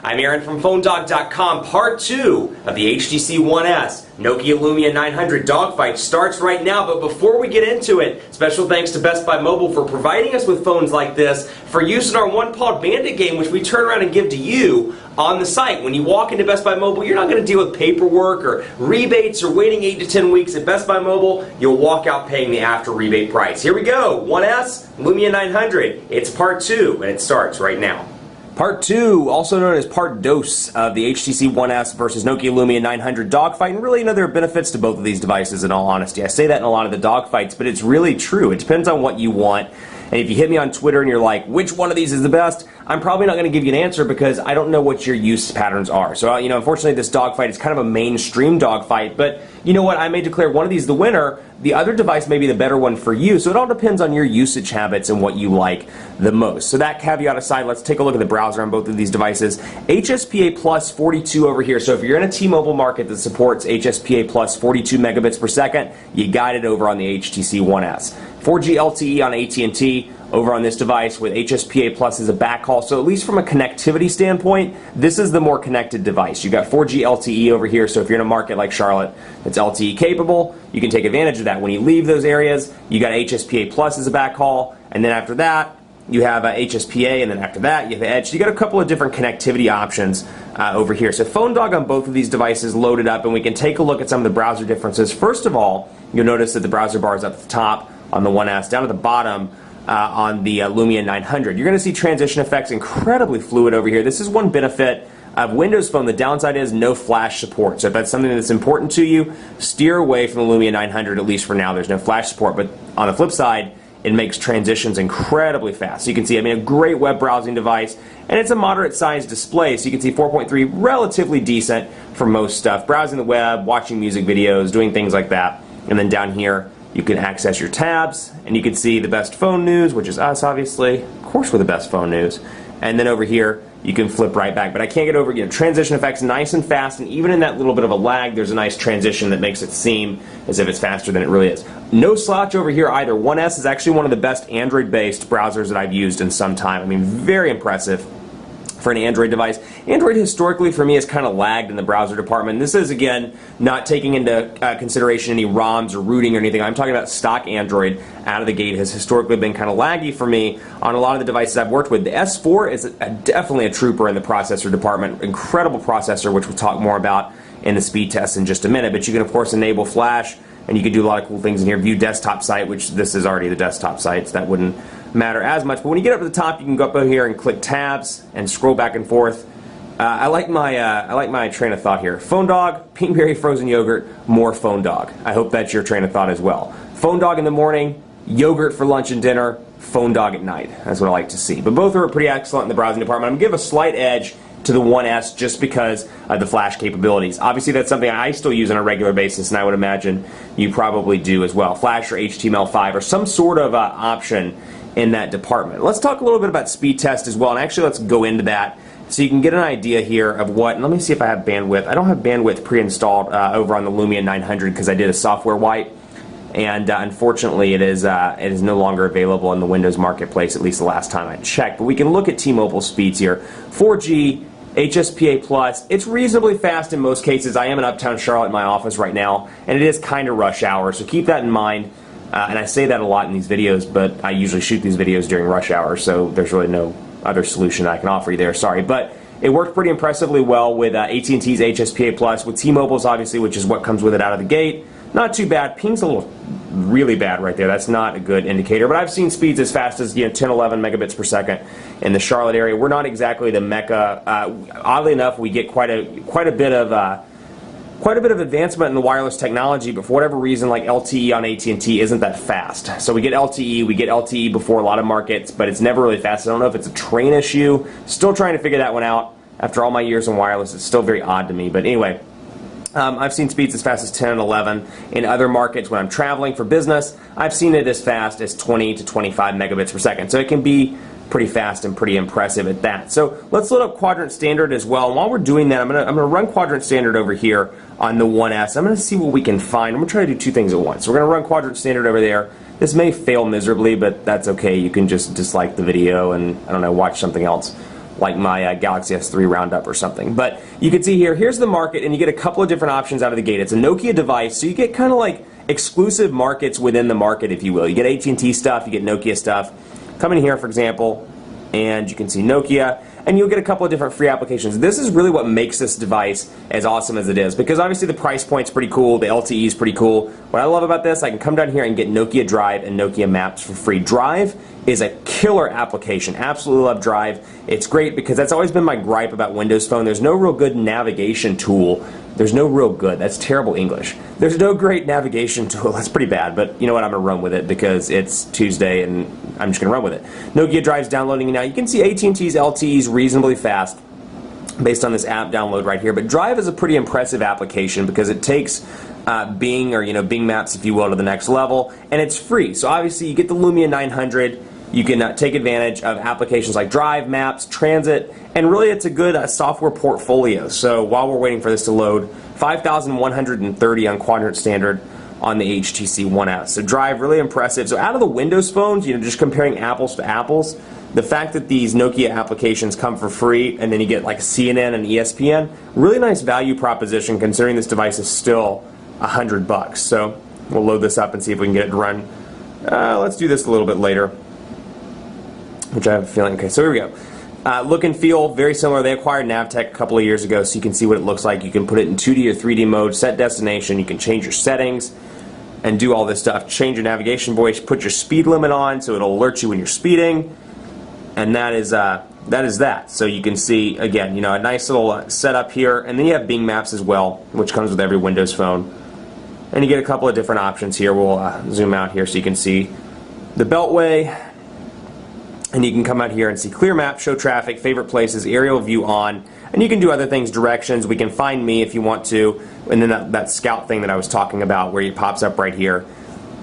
I'm Aaron from PhoneDog.com. Part 2 of the HTC One S Nokia Lumia 900 Dogfight starts right now, but before we get into it, special thanks to Best Buy Mobile for providing us with phones like this for use in our one-pawed bandit game, which we turn around and give to you on the site. When you walk into Best Buy Mobile, you're not going to deal with paperwork or rebates or waiting 8 to 10 weeks. At Best Buy Mobile, you'll walk out paying the after rebate price. Here we go, One S Lumia 900. It's part 2, and it starts right now. Part 2, also known as Part Dos of the HTC One S versus Nokia Lumia 900 Dogfight. And really, there are benefits to both of these devices, in all honesty. I say that in a lot of the dogfights, but it's really true. It depends on what you want. And if you hit me on Twitter and you're like, which one of these is the best? I'm probably not going to give you an answer because I don't know what your use patterns are. So, unfortunately, this dogfight is kind of a mainstream dogfight. But you know what? I may declare one of these the winner. The other device may be the better one for you. So it all depends on your usage habits and what you like the most. So that caveat aside, let's take a look at the browser on both of these devices. HSPA plus 42 over here. So if you're in a T-Mobile market that supports HSPA plus 42 megabits per second, you got it over on the HTC One S. 4G LTE on AT&T over on this device with HSPA plus as a backhaul. So at least from a connectivity standpoint, this is the more connected device. You got 4G LTE over here, so if you're in a market like Charlotte that's LTE capable, you can take advantage of that. When you leave those areas, you got HSPA plus as a backhaul, and then after that, you have HSPA, and then after that, you have Edge. So you got a couple of different connectivity options over here. So PhoneDog on both of these devices loaded up, and we can take a look at some of the browser differences. First of all, you'll notice that the browser bar is up at the top on the One S, down at the bottom on the Lumia 900. You're going to see transition effects incredibly fluid over here. This is one benefit of Windows Phone. The downside is no flash support. So if that's something that's important to you, steer away from the Lumia 900, at least for now. There's no flash support. But on the flip side, it makes transitions incredibly fast. So you can see, a great web browsing device, and it's a moderate-sized display. So you can see 4.3, relatively decent for most stuff. Browsing the web, watching music videos, doing things like that. And then down here, you can access your tabs, and you can see the best phone news, which is us, obviously. Of course, we're the best phone news. And then over here, you can flip right back. But I can't get over, transition effects nice and fast, and even in that little bit of a lag, there's a nice transition that makes it seem as if it's faster than it really is. No slouch over here either. One S is actually one of the best Android-based browsers that I've used in some time. Very impressive for an Android device. Android historically for me has kind of lagged in the browser department. This is, again, not taking into consideration any ROMs or rooting or anything. I'm talking about stock Android out of the gate has historically been kind of laggy for me on a lot of the devices I've worked with. The S4 is definitely a trooper in the processor department. Incredible processor, which we'll talk more about in the speed test in just a minute. But you can, of course, enable Flash, and you can do a lot of cool things in here. View desktop site, which this is already the desktop site, so that wouldn't matter as much. But when you get up to the top, you can go up over here and click tabs and scroll back and forth. I like my train of thought here. PhoneDog, Pinkberry frozen yogurt, more PhoneDog. I hope that's your train of thought as well. PhoneDog in the morning, yogurt for lunch and dinner, PhoneDog at night. That's what I like to see. But both are pretty excellent in the browsing department. I'm going to give a slight edge to the One S just because of the flash capabilities. Obviously, that's something I still use on a regular basis, and I would imagine you probably do as well. Flash or HTML5 or some sort of option in that department. Let's talk a little bit about speed test as well, and actually let's go into that so you can get an idea here of what, and let me see if I have bandwidth. I don't have bandwidth pre-installed over on the Lumia 900 because I did a software wipe, and unfortunately it is no longer available in the Windows Marketplace, at least the last time I checked. But we can look at T-Mobile speeds here. 4G, HSPA plus, it's reasonably fast in most cases. I am in Uptown Charlotte in my office right now, and it is kind of rush hour, so keep that in mind. And I say that a lot in these videos, but I usually shoot these videos during rush hour, so there's really no other solution I can offer you there, sorry. But it worked pretty impressively well with AT&T's HSPA plus, with T-Mobile's obviously, which is what comes with it out of the gate. Not too bad. Ping's a little really bad right there. That's not a good indicator, but I've seen speeds as fast as 10, 11 megabits per second in the Charlotte area. We're not exactly the mecca. Oddly enough, we get quite a bit of advancement in the wireless technology, but for whatever reason, like LTE on AT&T isn't that fast. So we get LTE before a lot of markets, but it's never really fast. I don't know if it's a train issue. Still trying to figure that one out. After all my years in wireless, it's still very odd to me. But anyway, I've seen speeds as fast as 10 and 11. In other markets, when I'm traveling for business, I've seen it as fast as 20 to 25 megabits per second. So it can be pretty fast and pretty impressive at that. So let's load up Quadrant Standard as well. And while we're doing that, I'm gonna run Quadrant Standard over here on the One S. I'm gonna see what we can find. I'm gonna try to do two things at once. So we're gonna run Quadrant Standard over there. This may fail miserably, but that's okay. You can just dislike the video and, I don't know, watch something else like my Galaxy S3 Roundup or something. But you can see here, here's the market, and you get a couple of different options out of the gate. It's a Nokia device, so you get kind of like exclusive markets within the market, if you will. You get AT&T stuff, you get Nokia stuff. Come in here, for example, and you can see Nokia, and you'll get a couple of different free applications. This is really what makes this device as awesome as it is, because obviously the price point's pretty cool, the LTE is pretty cool. What I love about this, I can come down here and get Nokia Drive and Nokia Maps for free. Drive is a killer application. Absolutely love Drive. It's great because that's always been my gripe about Windows Phone. There's no real good navigation tool. There's no real good. That's terrible English. There's no great navigation tool. That's pretty bad, but you know what? I'm going to run with it because it's Tuesday and I'm just going to run with it. Nokia Drive's downloading now. You can see AT&T's LTE is reasonably fast based on this app download right here, but Drive is a pretty impressive application because it takes Bing, or Bing Maps, if you will, to the next level, and it's free. So obviously you get the Lumia 900. You can take advantage of applications like Drive, Maps, Transit, and really it's a good software portfolio. So while we're waiting for this to load, 5,130 on Quadrant Standard on the HTC One S. So Drive, really impressive. So out of the Windows phones, just comparing apples to apples, the fact that these Nokia applications come for free and then you get like CNN and ESPN, really nice value proposition considering this device is still $100. So we'll load this up and see if we can get it to run. Let's do this a little bit later, which I have a feeling. Okay, so here we go. Look and feel very similar. They acquired Navtech a couple of years ago, so you can see what it looks like. You can put it in 2D or 3D mode, set destination, you can change your settings and do all this stuff. Change your navigation voice, put your speed limit on so it'll alert you when you're speeding, and that is that. So you can see, again, a nice little setup here, and then you have Bing Maps as well, which comes with every Windows phone. And you get a couple of different options here. We'll zoom out here so you can see the Beltway. And you can come out here and see clear map, show traffic, favorite places, aerial view on, and you can do other things, directions. We can find me if you want to, and then that scout thing that I was talking about where it pops up right here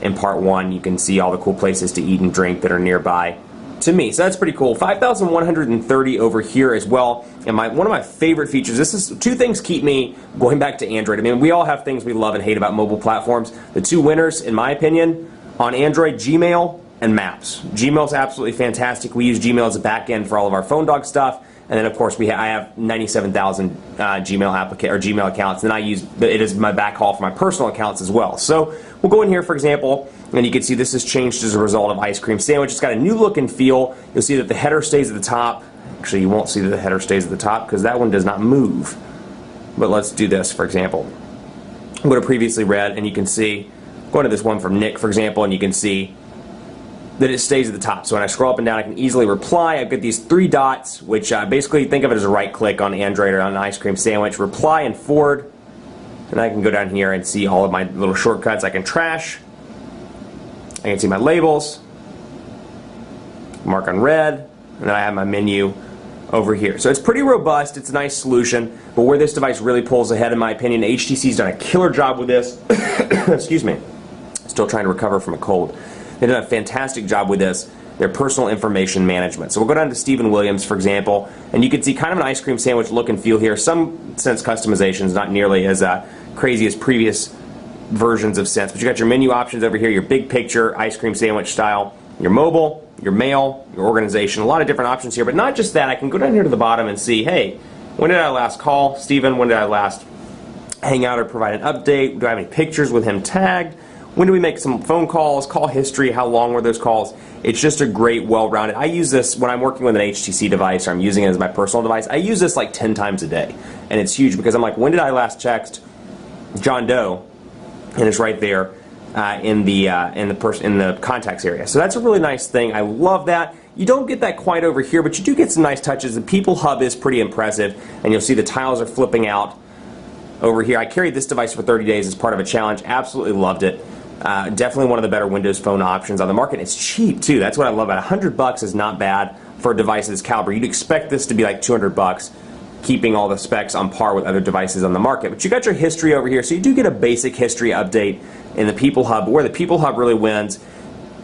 in part 1. You can see all the cool places to eat and drink that are nearby to me. So that's pretty cool. 5,130 over here as well. And one of my favorite features, this is two things keep me going back to Android. I mean, we all have things we love and hate about mobile platforms. The two winners, in my opinion, on Android, Gmail and Maps. Gmail's absolutely fantastic. We use Gmail as a backend for all of our phone dog stuff, and then of course I have 97,000 Gmail accounts, and I use it as my backhaul for my personal accounts as well. So we'll go in here, for example, and you can see this has changed as a result of Ice Cream Sandwich. It's got a new look and feel. You'll see that the header stays at the top. Actually, you won't see that the header stays at the top because that one does not move. But let's do this, for example. Go to previously read, and you can see, go into this one from Nick, for example, and you can see that it stays at the top. So when I scroll up and down, I can easily reply. I've got these 3 dots, which basically think of it as a right click on Android or on an Ice Cream Sandwich. Reply and forward, and I can go down here and see all of my little shortcuts. I can trash. I can see my labels, mark on red, and then I have my menu over here. So it's pretty robust. It's a nice solution, but where this device really pulls ahead, in my opinion, HTC's done a killer job with this. Excuse me. Still trying to recover from a cold. They've done a fantastic job with this, their personal information management. So we'll go down to Stephen Williams, for example, and you can see kind of an Ice Cream Sandwich look and feel here. Some sense customizations, not nearly as crazy as previous versions of Sense, but you got your menu options over here, your big picture, Ice Cream Sandwich style, your mobile, your mail, your organization, a lot of different options here. But not just that, I can go down here to the bottom and see, hey, when did I last call Stephen? When did I last hang out or provide an update? Do I have any pictures with him tagged? When do we make some phone calls, call history, how long were those calls? It's just a great, well-rounded. I use this when I'm working with an HTC device or I'm using it as my personal device. I use this like 10 times a day. And it's huge because I'm like, when did I last text John Doe? And it's right there in the contacts area. So that's a really nice thing. I love that. You don't get that quite over here, but you do get some nice touches. The People Hub is pretty impressive, and you'll see the tiles are flipping out over here. I carried this device for 30 days as part of a challenge. Absolutely loved it. Definitely one of the better Windows Phone options on the market. It's cheap too. That's what I love about it. $100 is not bad for a device of this caliber. You'd expect this to be like $200, keeping all the specs on par with other devices on the market. But you got your history over here, so you do get a basic history update in the People Hub. Where the People Hub really wins,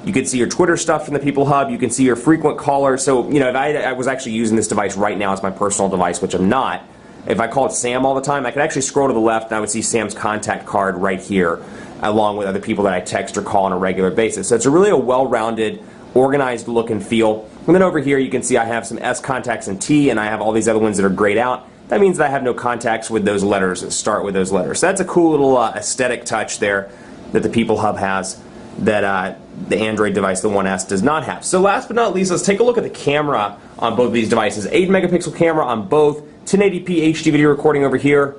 you can see your Twitter stuff from the People Hub. You can see your frequent callers. So if I was actually using this device right now as my personal device, which I'm not. If I called Sam all the time, I could actually scroll to the left and I would see Sam's contact card right here, along with other people that I text or call on a regular basis. So it's really a well-rounded, organized look and feel. And then over here you can see I have some S contacts and T, and I have all these other ones that are grayed out. That means that I have no contacts with those letters that start with those letters. So that's a cool little aesthetic touch there that the People Hub has that the Android device, the 1S, does not have. So last but not least, let's take a look at the camera on both of these devices. 8 megapixel camera on both, 1080p HD video recording over here,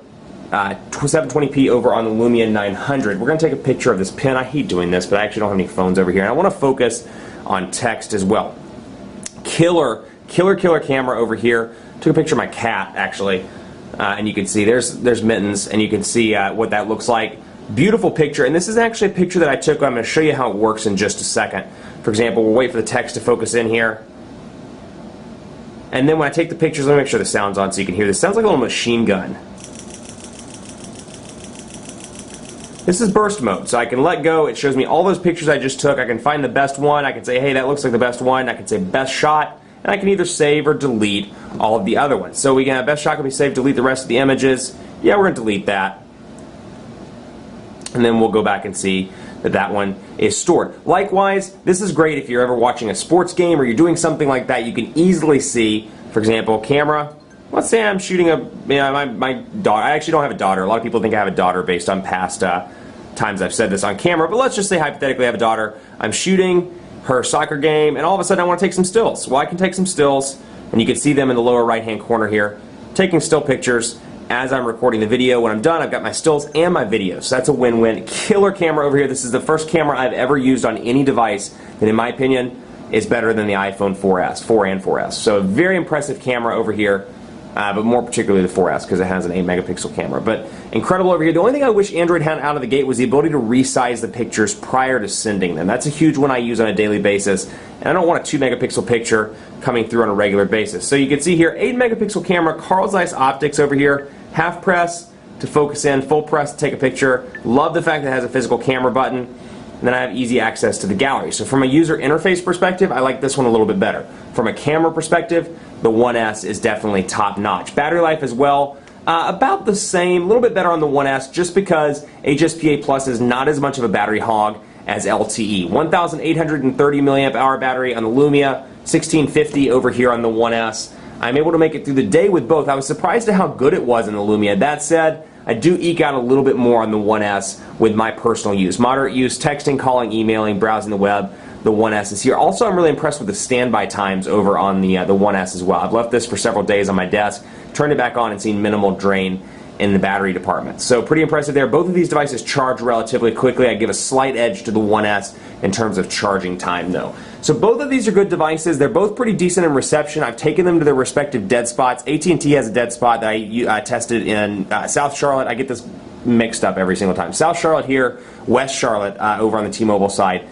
720p over on the Lumia 900. We're going to take a picture of this pen. I hate doing this, but I actually don't have any phones over here. And I want to focus on text as well. Killer camera over here. Took a picture of my cat, actually. And you can see there's Mittens, and you can see what that looks like. Beautiful picture, and this is actually a picture that I took. I'm going to show you how it works in just a second. For example, we'll wait for the text to focus in here. And then when I take the pictures, let me make sure the sound's on so you can hear this. It sounds like a little machine gun. This is burst mode, so I can let go. It shows me all those pictures I just took. I can find the best one. I can say, hey, that looks like the best one. I can say best shot, and I can either save or delete all of the other ones. So we can have best shot can be saved, delete the rest of the images. Yeah, we're going to delete that. And then we'll go back and see that that one is stored. Likewise, this is great if you're ever watching a sports game or you're doing something like that. You can easily see, for example, camera. Let's say I'm shooting my daughter. I actually don't have a daughter. A lot of people think I have a daughter based on past times I've said this on camera. But let's just say hypothetically I have a daughter. I'm shooting her soccer game, and all of a sudden I want to take some stills. Well, I can take some stills, and you can see them in the lower right-hand corner here, taking still pictures as I'm recording the video. When I'm done, I've got my stills and my videos. So that's a win-win. Killer camera over here. This is the first camera I've ever used on any device that, in my opinion, is better than the iPhone 4S, 4 and 4S. So a very impressive camera over here, but more particularly the 4S because it has an 8 megapixel camera. But incredible over here. The only thing I wish Android had out of the gate was the ability to resize the pictures prior to sending them. That's a huge one I use on a daily basis, and I don't want a 2 megapixel picture coming through on a regular basis. So you can see here, 8 megapixel camera, Carl Zeiss optics over here, half press to focus in, full press to take a picture. Love the fact that it has a physical camera button. And then I have easy access to the gallery. So from a user interface perspective, I like this one a little bit better. From a camera perspective, the 1S is definitely top notch. Battery life as well, about the same, a little bit better on the 1S just because HSPA Plus is not as much of a battery hog as LTE. 1,830 milliamp hour battery on the Lumia, 1,650 over here on the 1S. I'm able to make it through the day with both. I was surprised at how good it was in the Lumia. That said, I do eke out a little bit more on the 1S with my personal use. Moderate use, texting, calling, emailing, browsing the web, the 1S is here. Also, I'm really impressed with the standby times over on the 1S as well. I've left this for several days on my desk, turned it back on, and seen minimal drain in the battery department. So pretty impressive there. Both of these devices charge relatively quickly. I give a slight edge to the 1S in terms of charging time though. So both of these are good devices. They're both pretty decent in reception. I've taken them to their respective dead spots. AT&T has a dead spot that I tested in South Charlotte. I get this mixed up every single time. South Charlotte here, West Charlotte over on the T-Mobile side.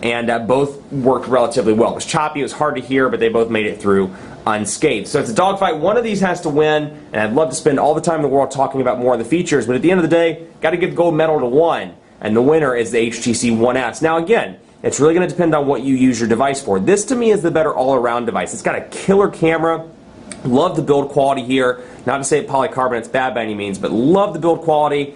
And both worked relatively well. It was choppy, it was hard to hear, but they both made it through unscathed. So it's a dogfight. One of these has to win, and I'd love to spend all the time in the world talking about more of the features, but at the end of the day, got to give the gold medal to one, and the winner is the HTC 1S. Now again, it's really going to depend on what you use your device for. This to me is the better all-around device. It's got a killer camera. Love the build quality here. Not to say polycarbonate's bad by any means, but love the build quality.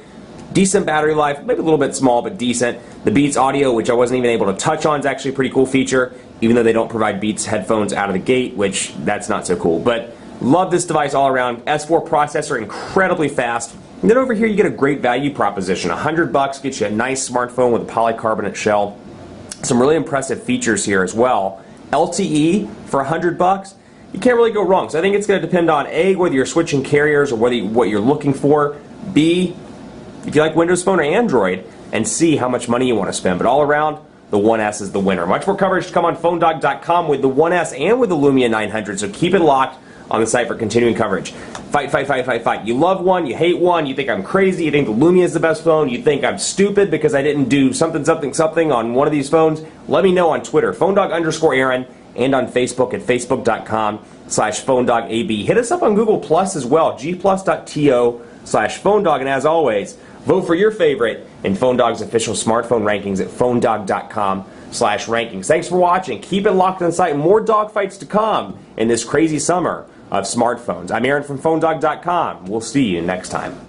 Decent battery life, maybe a little bit small, but decent. The Beats audio, which I wasn't even able to touch on, is actually a pretty cool feature, even though they don't provide Beats headphones out of the gate, which that's not so cool. But love this device all around. S4 processor, incredibly fast. And then over here you get a great value proposition. $100 gets you a nice smartphone with a polycarbonate shell. Some really impressive features here as well. LTE for $100, you can't really go wrong. So I think it's going to depend on A, whether you're switching carriers or what you're looking for. B, if you like Windows Phone or Android, and C, how much money you want to spend. But all around, the 1S is the winner. Much more coverage to come on PhoneDog.com with the 1S and with the Lumia 900, so keep it locked on the site for continuing coverage. Fight, fight, fight, fight, fight. You love one, you hate one, you think I'm crazy, you think the Lumia is the best phone, you think I'm stupid because I didn't do something, something, something on one of these phones. Let me know on Twitter, PhoneDog_Aaron, and on Facebook at Facebook.com/PhoneDogAB. Hit us up on Google Plus as well, gplus.to/PhoneDog, and as always, vote for your favorite in PhoneDog's official smartphone rankings at PhoneDog.com/rankings. Thanks for watching. Keep it locked on the site. More dogfights to come in this crazy summer of smartphones. I'm Aaron from PhoneDog.com. We'll see you next time.